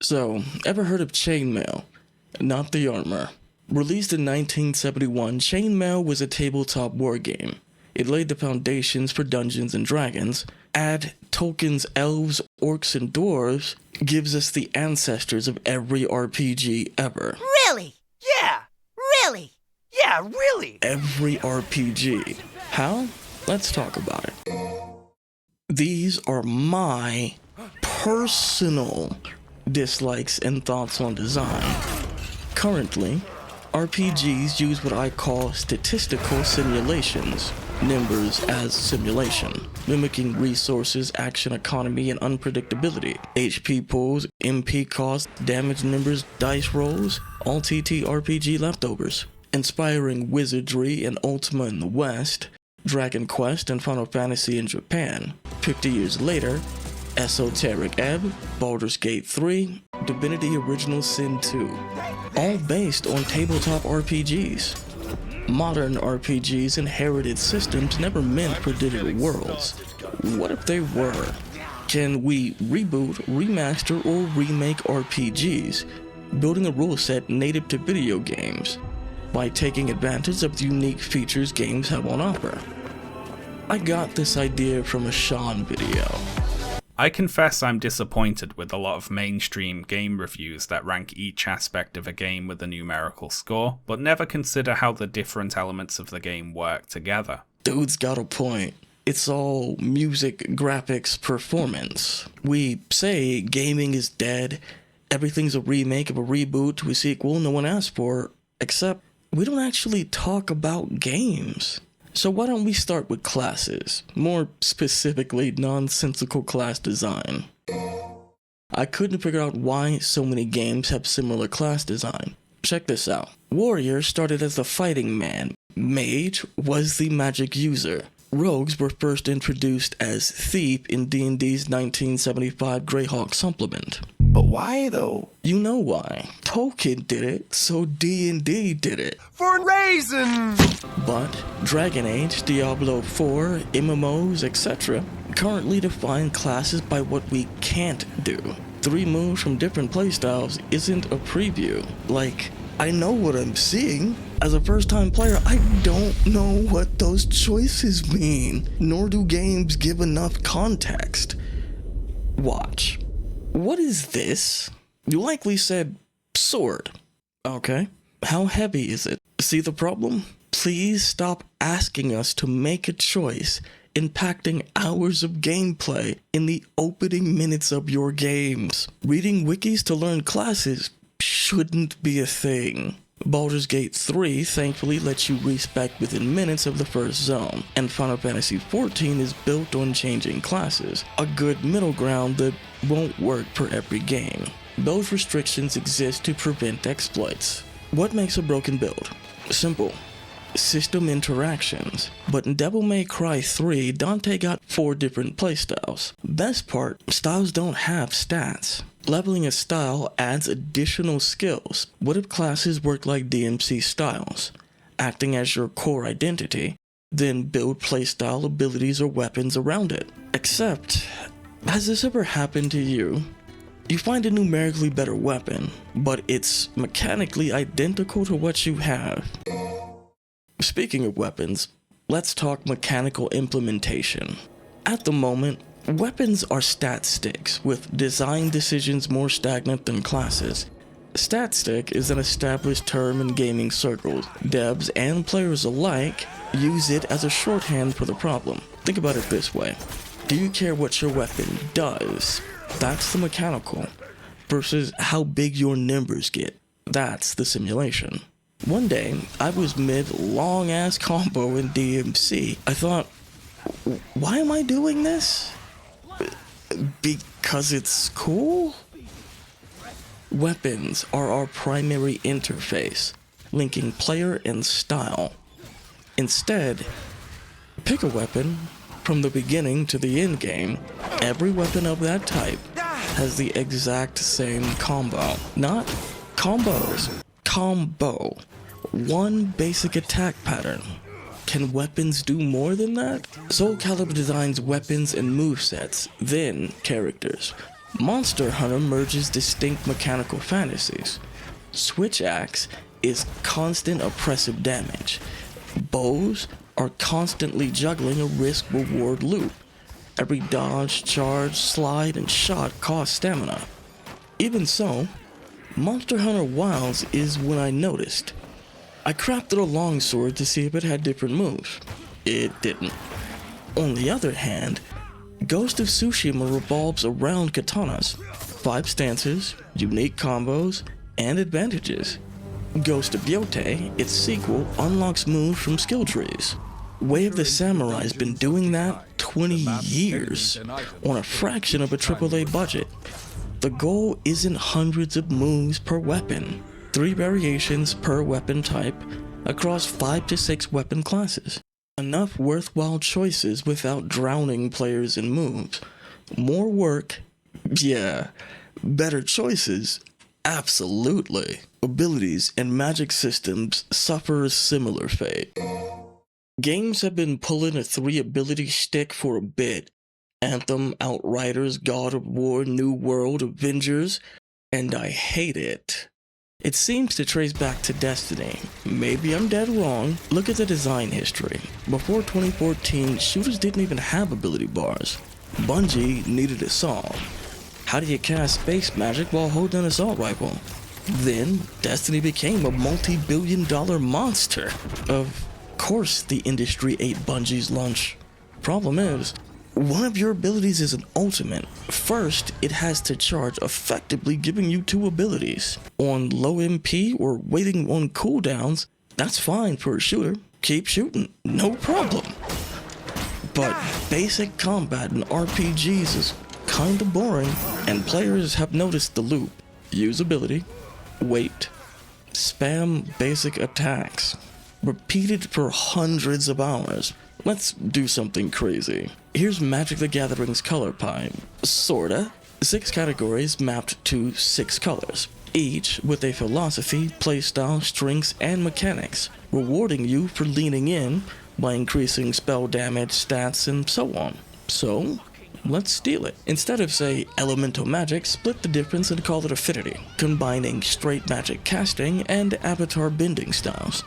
So, ever heard of chainmail? Not the armor. Released in 1971, Chainmail was a tabletop war game. It laid the foundations for Dungeons and Dragons. Add Tolkien's elves, orcs, and dwarves, gives us the ancestors of every RPG ever. Really? Yeah, really? Yeah, really? Every RPG. How? Let's talk about it. These are my personal dislikes and thoughts on design. Currently, RPGs use what I call statistical simulations, numbers as simulation, mimicking resources, action economy, and unpredictability. HP pools, MP costs, damage numbers, dice rolls, all TTRPG leftovers. Inspiring wizardry and Ultima in the West, Dragon Quest and Final Fantasy in Japan. 50 years later, Esoteric Ebb, Baldur's Gate 3, Divinity Original Sin 2, all based on tabletop RPGs. Modern RPGs inherited systems never meant for digital worlds. What if they were? Can we reboot, remaster, or remake RPGs, building a rule set native to video games, by taking advantage of the unique features games have on offer? I got this idea from a Sean video. I confess I'm disappointed with a lot of mainstream game reviews that rank each aspect of a game with a numerical score, but never consider how the different elements of the game work together. Dude's got a point. It's all music, graphics, performance. We say gaming is dead, everything's a remake of a reboot to a sequel no one asked for, except we don't actually talk about games. So why don't we start with classes, more specifically nonsensical class design. I couldn't figure out why so many games have similar class design. Check this out. Warrior started as the fighting man. Mage was the magic user. Rogues were first introduced as Thief in D&D's 1975 Greyhawk supplement. But why though? You know why. Tolkien did it, so D&D did it. For reasons! But Dragon Age, Diablo 4, MMOs, etc. currently define classes by what we can't do. 3 moves from different playstyles isn't a preview. Like, I know what I'm seeing. As a first-time player, I don't know what those choices mean, nor do games give enough context. Watch. What is this? You likely said sword. Okay. How heavy is it? See the problem? Please stop asking us to make a choice, impacting hours of gameplay in the opening minutes of your games. Reading wikis to learn classes shouldn't be a thing. Baldur's Gate 3 thankfully lets you respec within minutes of the first zone, and Final Fantasy XIV is built on changing classes, a good middle ground that won't work for every game. Those restrictions exist to prevent exploits. What makes a broken build? Simple. System interactions. But in Devil May Cry 3, Dante got 4 different playstyles. Best part, styles don't have stats. Leveling a style adds additional skills. What if classes work like DMC styles, acting as your core identity, then build playstyle abilities or weapons around it? Except, has this ever happened to you? You find a numerically better weapon, but it's mechanically identical to what you have. Speaking of weapons, let's talk mechanical implementation. At the moment, weapons are stat sticks, with design decisions more stagnant than classes. Stat stick is an established term in gaming circles. Devs and players alike use it as a shorthand for the problem. Think about it this way. Do you care what your weapon does? That's the mechanical. Versus how big your numbers get. That's the simulation. One day, I was mid-long-ass combo in DMC. I thought, why am I doing this? Because it's cool? Weapons are our primary interface, linking player and style. Instead, pick a weapon. From the beginning to the end game, every weapon of that type has the exact same combo. Not combos. Combo. One basic attack pattern. Can weapons do more than that? Soul Calibur designs weapons and movesets, then characters. Monster Hunter merges distinct mechanical fantasies. Switch axe is constant oppressive damage. Bows are constantly juggling a risk-reward loop. Every dodge, charge, slide, and shot costs stamina. Even so, Monster Hunter Wilds is when I noticed. I crafted a longsword to see if it had different moves. It didn't. On the other hand, Ghost of Tsushima revolves around katanas, 5 stances, unique combos, and advantages. Ghost of Yote, its sequel, unlocks moves from skill trees. Way of the Samurai's been doing that 20 years on a fraction of a AAA budget. The goal isn't hundreds of moves per weapon, 3 variations per weapon type across 5 to 6 weapon classes. Enough worthwhile choices without drowning players in moves. More work? Yeah. Better choices? Absolutely. Abilities and magic systems suffer a similar fate. Games have been pulling a 3-ability stick for a bit. Anthem, Outriders, God of War, New World, Avengers, and I hate it. It seems to trace back to Destiny. Maybe I'm dead wrong. Look at the design history. Before 2014, shooters didn't even have ability bars. Bungie needed a solve. How do you cast space magic while holding an assault rifle? Then, Destiny became a multi-billion-dollar monster. Of course the industry ate Bungie's lunch. Problem is, one of your abilities is an ultimate. First, it has to charge, effectively giving you 2 abilities. On low MP or waiting on cooldowns, that's fine for a shooter. Keep shooting, no problem. But basic combat in RPGs is kinda boring, and players have noticed the loop. Use ability, wait, spam basic attacks. Repeated for hundreds of hours. Let's do something crazy. Here's Magic the Gathering's color pie. Sorta. 6 categories mapped to 6 colors, each with a philosophy, playstyle, strengths, and mechanics, rewarding you for leaning in by increasing spell damage, stats, and so on. So, let's steal it. Instead of, say, elemental magic, split the difference and call it affinity, combining straight magic casting and avatar bending styles.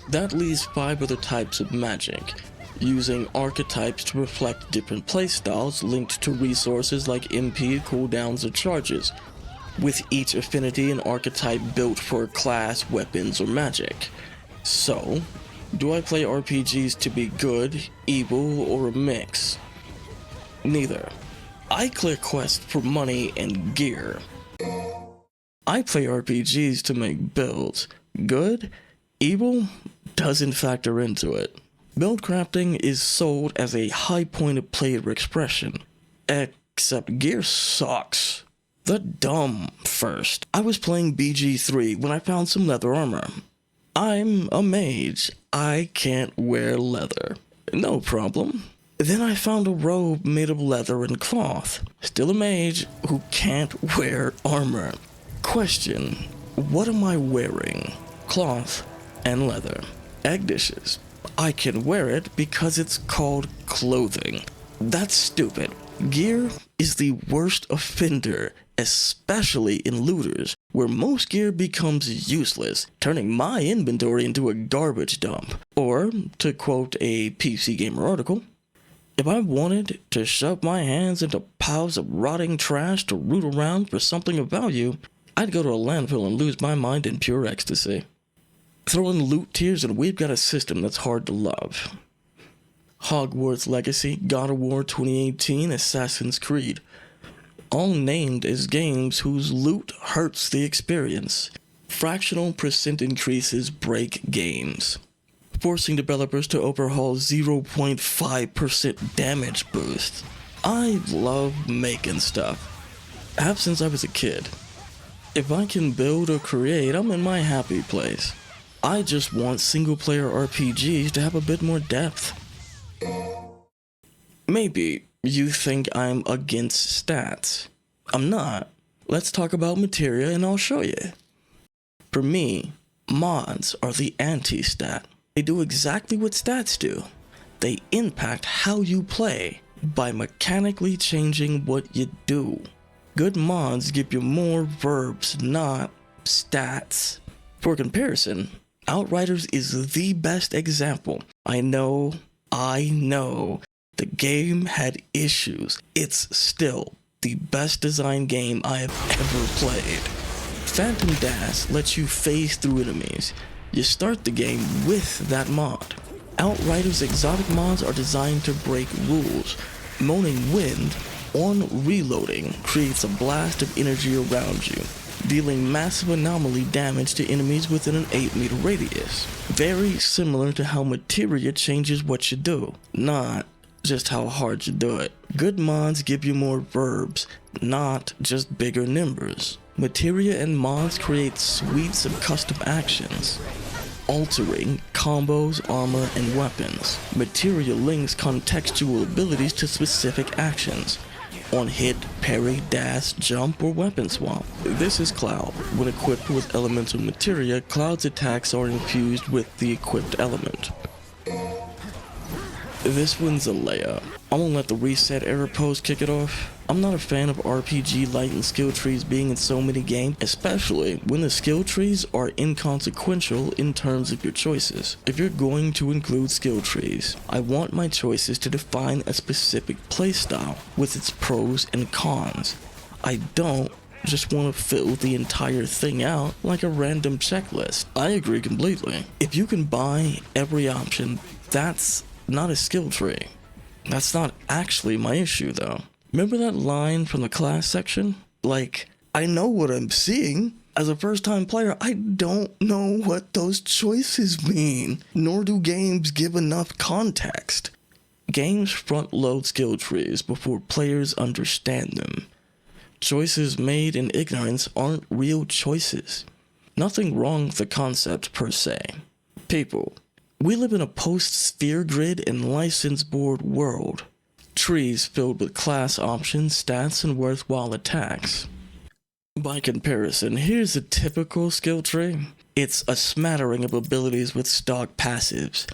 That leaves 5 other types of magic, using archetypes to reflect different playstyles linked to resources like MP, cooldowns, or charges, with each affinity and archetype built for a class, weapons, or magic. So, do I play RPGs to be good, evil, or a mix? Neither. I clear quests for money and gear. I play RPGs to make builds. Good, evil, doesn't factor into it. Build crafting is sold as a high point of player expression. Except gear sucks. The dumb first. I was playing BG3 when I found some leather armor. I'm a mage. I can't wear leather. No problem. Then I found a robe made of leather and cloth. Still a mage who can't wear armor. Question, what am I wearing? Cloth and leather. Egg dishes. I can wear it because it's called clothing. That's stupid. Gear is the worst offender, especially in looters, where most gear becomes useless, turning my inventory into a garbage dump. Or, to quote a PC Gamer article, if I wanted to shove my hands into piles of rotting trash to root around for something of value, I'd go to a landfill and lose my mind in pure ecstasy. Throw in loot tiers and we've got a system that's hard to love. Hogwarts Legacy, God of War 2018, Assassin's Creed. All named as games whose loot hurts the experience. Fractional percent increases break games, forcing developers to overhaul 0.5% damage boosts. I love making stuff. Have since I was a kid. If I can build or create, I'm in my happy place. I just want single-player RPGs to have a bit more depth. Maybe you think I'm against stats. I'm not. Let's talk about materia and I'll show you. For me, mods are the anti-stat. They do exactly what stats do. They impact how you play. by mechanically changing what you do. Good mods give you more verbs, not stats. For comparison, Outriders is the best example. I know, the game had issues. It's still the best designed game I have ever played. Phantom Dash lets you phase through enemies. You start the game with that mod. Outriders exotic mods are designed to break rules. Moaning Wind, on reloading, creates a blast of energy around you, dealing massive anomaly damage to enemies within an 8-meter radius. Very similar to how Materia changes what you do, not just how hard you do it. Good mods give you more verbs, not just bigger numbers. Materia and mods create suites of custom actions, altering combos, armor, and weapons. Materia links contextual abilities to specific actions. On hit, parry, dash, jump, or weapon swap. This is Cloud. When equipped with elemental materia, Cloud's attacks are infused with the equipped element. This one's a layup. I'm gonna let the reset error pose kick it off. I'm not a fan of RPG light and skill trees being in so many games, especially when the skill trees are inconsequential in terms of your choices. If you're going to include skill trees, I want my choices to define a specific playstyle with its pros and cons. I don't just want to fill the entire thing out like a random checklist. I agree completely. If you can buy every option, that's not a skill tree. That's not actually my issue though. Remember that line from the class section? Like, I know what I'm seeing. As a first-time player, I don't know what those choices mean, nor do games give enough context. Games front-load skill trees before players understand them. Choices made in ignorance aren't real choices. Nothing wrong with the concept per se. People, we live in a post-sphere grid and license board world. Trees filled with class options, stats, and worthwhile attacks. By comparison, here's a typical skill tree. It's a smattering of abilities with stock passives.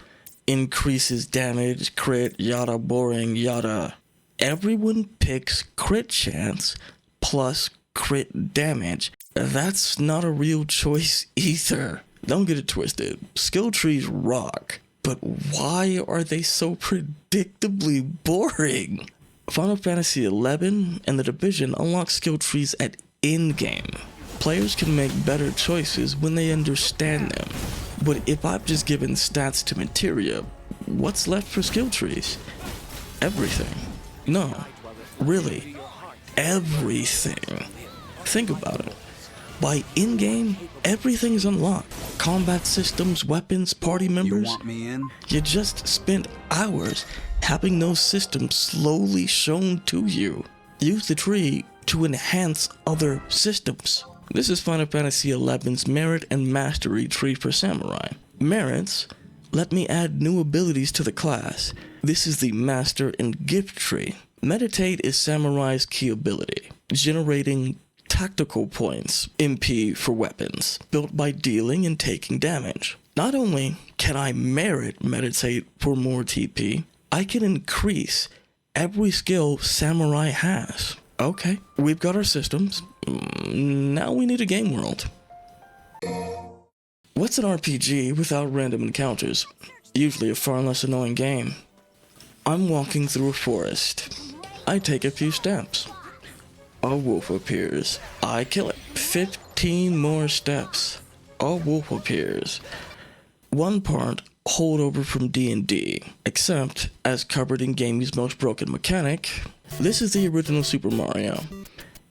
Increases damage, crit, yada boring, yada. Everyone picks crit chance plus crit damage. That's not a real choice either. Don't get it twisted. Skill trees rock. But why are they so predictably boring? Final Fantasy XI and The Division unlock skill trees at in-game. Players can make better choices when they understand them. But if I've just given stats to materia, what's left for skill trees? Everything. No, really, everything. Think about it. By in-game, everything is unlocked. Combat systems, weapons, party members. You want me in? You just spent hours having those systems slowly shown to you. Use the tree to enhance other systems. This is Final Fantasy XI's merit and mastery tree for samurai. Merits let me add new abilities to the class. This is the master and gift tree. Meditate is samurai's key ability, generating tactical points, MP for weapons, built by dealing and taking damage. Not only can I merit meditate for more TP, I can increase every skill samurai has. Okay, we've got our systems. Now we need a game world. What's an RPG without random encounters? Usually a far less annoying game. I'm walking through a forest. I take a few steps. A wolf appears. I kill it. 15 more steps. A wolf appears. One part holdover from D&D, except, as covered in Gamey's most broken mechanic, this is the original Super Mario.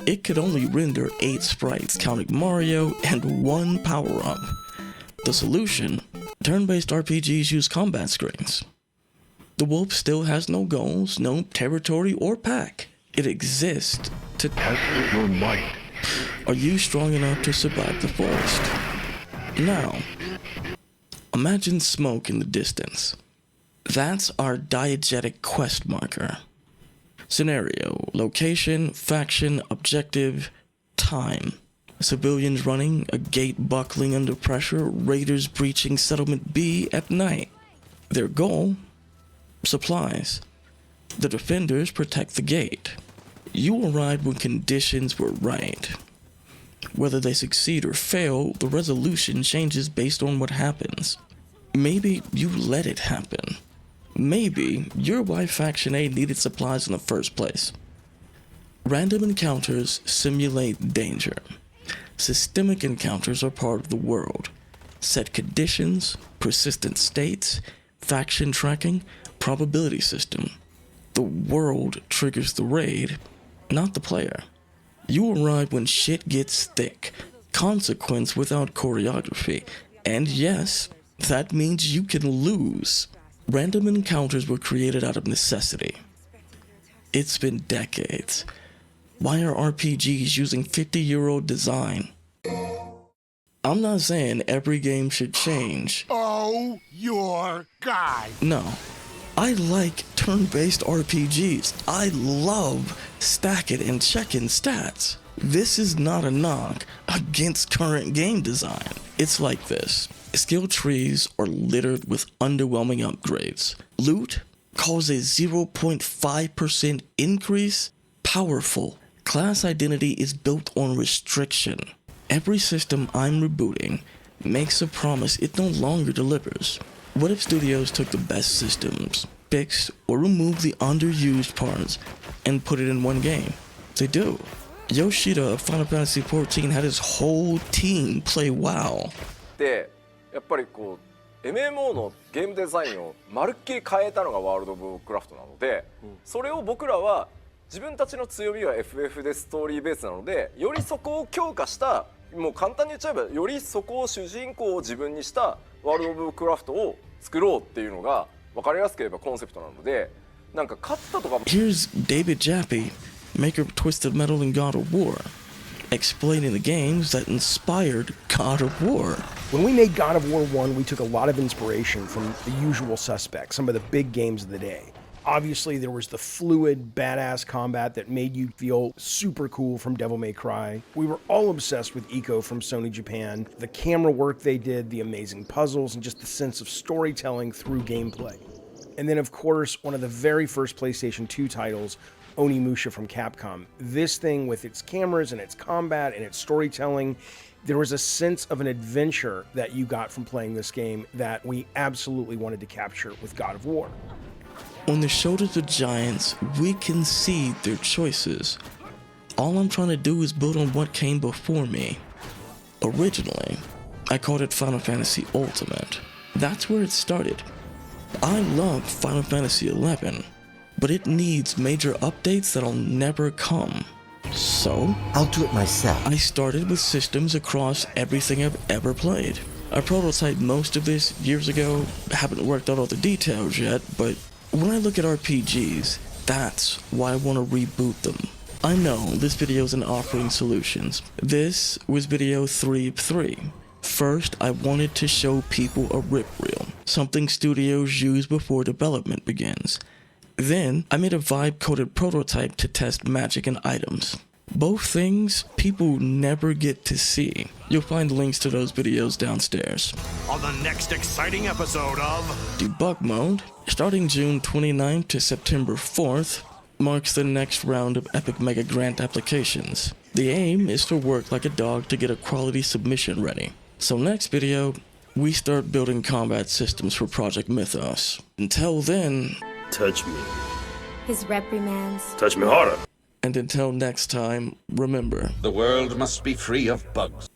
It could only render 8 sprites, counting Mario, and 1 power-up. The solution? Turn-based RPGs use combat screens. The wolf still has no goals, no territory, or pack. It exists to test your might. Are you strong enough to survive the forest? Now, imagine smoke in the distance. That's our diegetic quest marker. Scenario, location, faction, objective, time. Civilians running, a gate buckling under pressure, raiders breaching settlement B at night. Their goal? Supplies. The defenders protect the gate. You arrive when conditions were right. Whether they succeed or fail, the resolution changes based on what happens. Maybe you let it happen. Maybe you're why Faction A needed supplies in the first place. Random encounters simulate danger. Systemic encounters are part of the world. Set conditions, persistent states, faction tracking, probability system. The world triggers the raid, not the player. You arrive when shit gets thick, consequence without choreography, and yes, that means you can lose. Random encounters were created out of necessity. It's been decades. Why are RPGs using 50-year-old design? I'm not saying every game should change. Oh, your guy. No. I like turn-based RPGs. I love stack it and check in stats. This is not a knock against current game design. It's like this. Skill trees are littered with underwhelming upgrades. Loot causes 0.5% increase. Powerful. Class identity is built on restriction. Every system I'm rebooting makes a promise it no longer delivers. What if studios took the best systems, fixed or removed the underused parts, and put it in one game? They do. Yoshida of Final Fantasy XIV had his whole team play WoW. でやっぱりこう MMO のゲームデザインをまるっきり変えたのがワールド・オブ・クラフトなので、それを僕らは自分たちの強みは FF でストーリーベースなので、よりそこを強化した、もう簡単に言っちゃえばよりそこを主人公を自分にしたワールド・オブ・クラフトを作ろうっていうのが分かりやすければコンセプトなので、なんか勝ったとか。 Here's David Jaffe, maker of Twisted Metal and God of War, explaining the games that inspired God of War. When we made God of War 1, we took a lot of inspiration from the usual suspects, some of the big games of the day. Obviously, there was the fluid, badass combat that made you feel super cool from Devil May Cry. We were all obsessed with Ico from Sony Japan, the camera work they did, the amazing puzzles, and just the sense of storytelling through gameplay. And then, of course, one of the very first PlayStation 2 titles, Onimusha from Capcom. This thing with its cameras and its combat and its storytelling, there was a sense of an adventure that you got from playing this game that we absolutely wanted to capture with God of War. On the shoulders of giants, we concede their choices. All I'm trying to do is build on what came before me. Originally, I called it Final Fantasy Ultimate. That's where it started. I love Final Fantasy XI, but it needs major updates that'll never come. So, I'll do it myself. I started with systems across everything I've ever played. I prototyped most of this years ago, haven't worked out all the details yet, but when I look at RPGs, that's why I want to reboot them. I know this video isn't offering solutions. This was video 3 of 3. First, I wanted to show people a rip reel, something studios use before development begins. Then, I made a vibe-coded prototype to test magic and items. Both things people never get to see. You'll find links to those videos downstairs. On the next exciting episode of Debug mode, starting June 29th to September 4th, marks the next round of Epic Mega Grant applications. The aim is to work like a dog to get a quality submission ready. So next video, we start building combat systems for Project Mythos. Until then, touch me. His reprimands. Touch me harder. And until next time, remember, the world must be free of bugs.